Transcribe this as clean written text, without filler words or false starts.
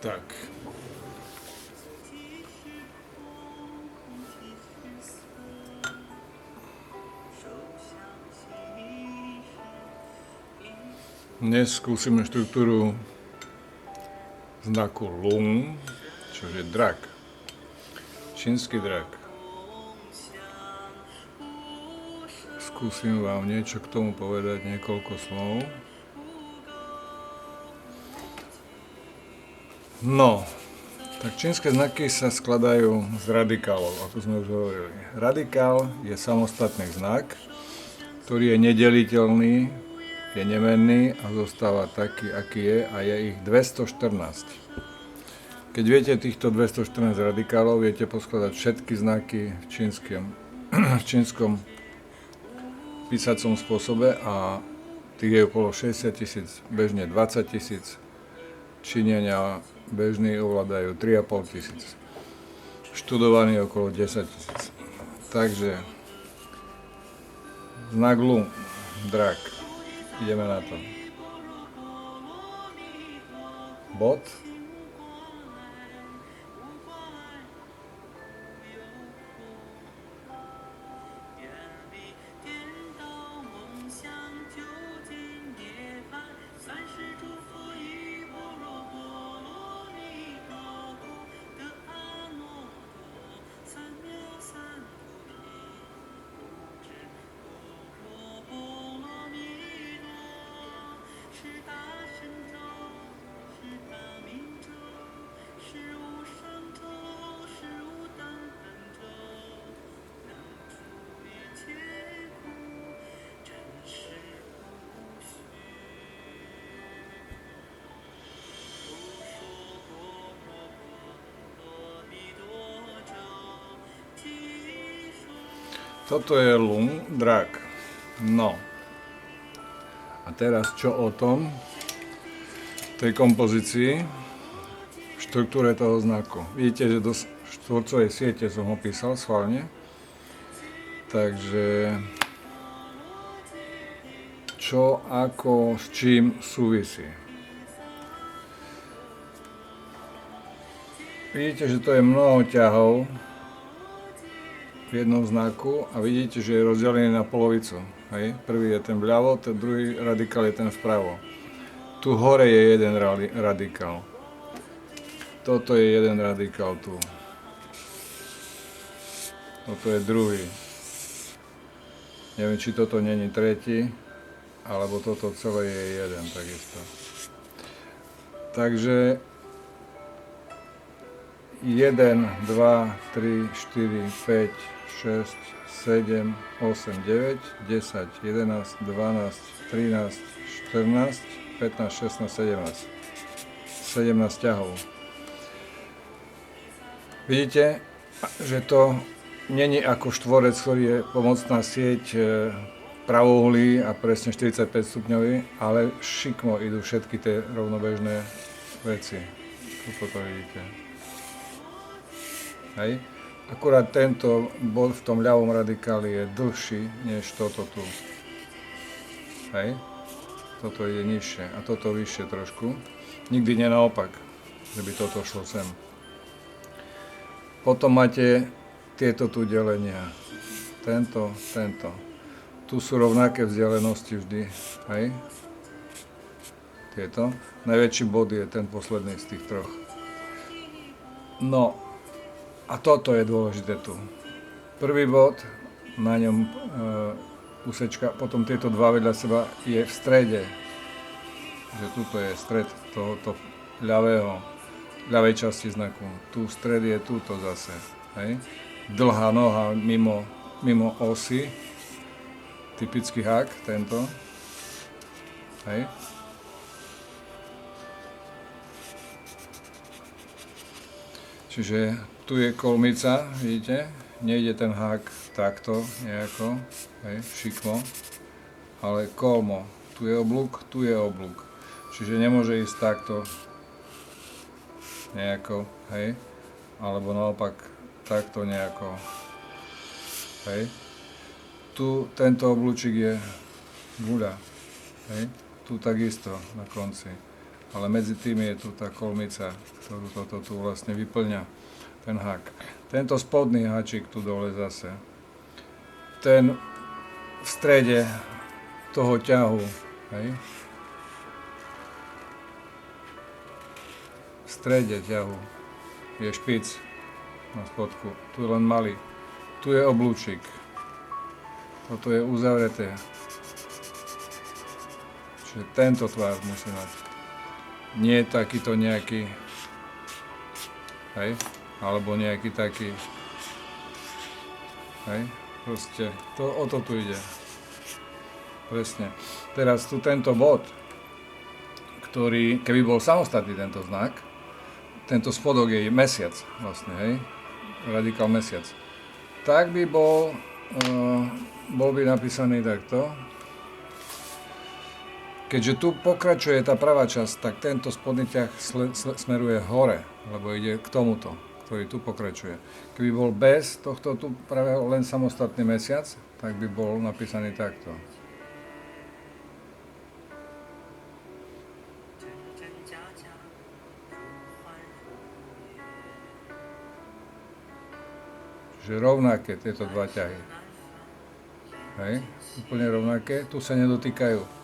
Tak. Dnes skúsime štruktúru znaku Lung, čo je drak. Čínsky drak. Skúsim vám niečo k tomu povedať, niekoľko slov. No, tak čínske znaky sa skladajú z radikálov, ako sme už hovorili. Radikál je samostatný znak, ktorý je nedeliteľný, je nemenný a zostáva taký, aký je, a je ich 214. Keď viete týchto 214 radikálov, viete poskladať všetky znaky v čínskom písacom spôsobe a tých je okolo 60 000, bežne 20 000. Číňania bežní ovládajú 3 500. Študovaní okolo 10 000. Takže znak Lung, drak. Ideme na to. Bod. Toto je Lung, drak. No. A teraz čo o tom? Tej kompozícii, štruktúre toho znaku. Vidíte, že do štvorcovej siete som ho písal schválne. Takže čo, ako, s čím súvisí. Vidíte, že to je mnoho ťahov v jednom znaku a vidíte, že je rozdelený na polovicu. Hej? Prvý je ten vľavo, ten druhý radikál je ten vpravo. Tu hore je jeden radikál. Toto je jeden radikál tu. Toto je druhý. Neviem, či toto není tretí, alebo toto celé je jeden takisto. Takže 1, 2, 3, 4, 5, 6, 7, 8, 9, 10, 11, 12, 13, 14, 15, 16, 17. 17 ťahov. Vidíte, že to není ako štvorec, ktorý je pomocná sieť pravouhlý a presne 45 stupňový, ale šikmo idú všetky tie rovnobežné veci. Toto to vidíte. Hej. Akurát tento bod v tom ľavom radikáli je dlhší než toto tu. Hej. Toto ide nižšie a toto vyššie trošku. Nikdy nie naopak, že by toto šlo sem. Potom máte tieto tu delenia. Tento. Tu sú rovnaké vzdialenosti vždy. Hej. Tieto. Najväčší bod je ten posledný z tých troch. No. A toto je dôležité tu. Prvý bod, na ňom úsečka, potom tieto dva vedľa seba je v strede. Že tuto je stred tohoto ľavej časti znaku. Tu stred je túto zase. Hej. Dlhá noha mimo osy. Typický hák, tento. Hej. Čiže tu je kolmica, vidíte? Nejde ten hák takto nejako, hej, šikmo, ale kolmo. Tu je oblúk. Čiže nemôže ísť takto nejako, hej, alebo naopak takto nejako, hej. Tu tento oblúčik je guľa, hej, tu takisto na konci. ale medzi tým je tu tá kolmica, ktorú toto tu vlastne vyplňa, ten hák. Tento spodný háčik tu dole zase, ten v strede toho ťahu, hej? V strede ťahu je špic na spodku, tu je len malý, tu je oblúčik, toto je uzavreté, čiže tento tvar musí mať, nie takýto nejaký, hej, alebo nejaký taký, hej, proste, o to tu ide, presne. Teraz tu tento bod, ktorý, keby bol samostatný tento znak, tento spodok je mesiac vlastne, hej, radikál mesiac, tak by bol by napísaný takto. Keďže tu pokračuje tá pravá časť, tak tento spodný ťah smeruje hore, lebo ide k tomuto, ktorý tu pokračuje. Keby bol bez tohto tu pravého len samostatný mesiac, tak by bol napísaný takto. Čiže rovnaké tieto dva ťahy. Hej, úplne rovnaké, tu sa nedotýkajú.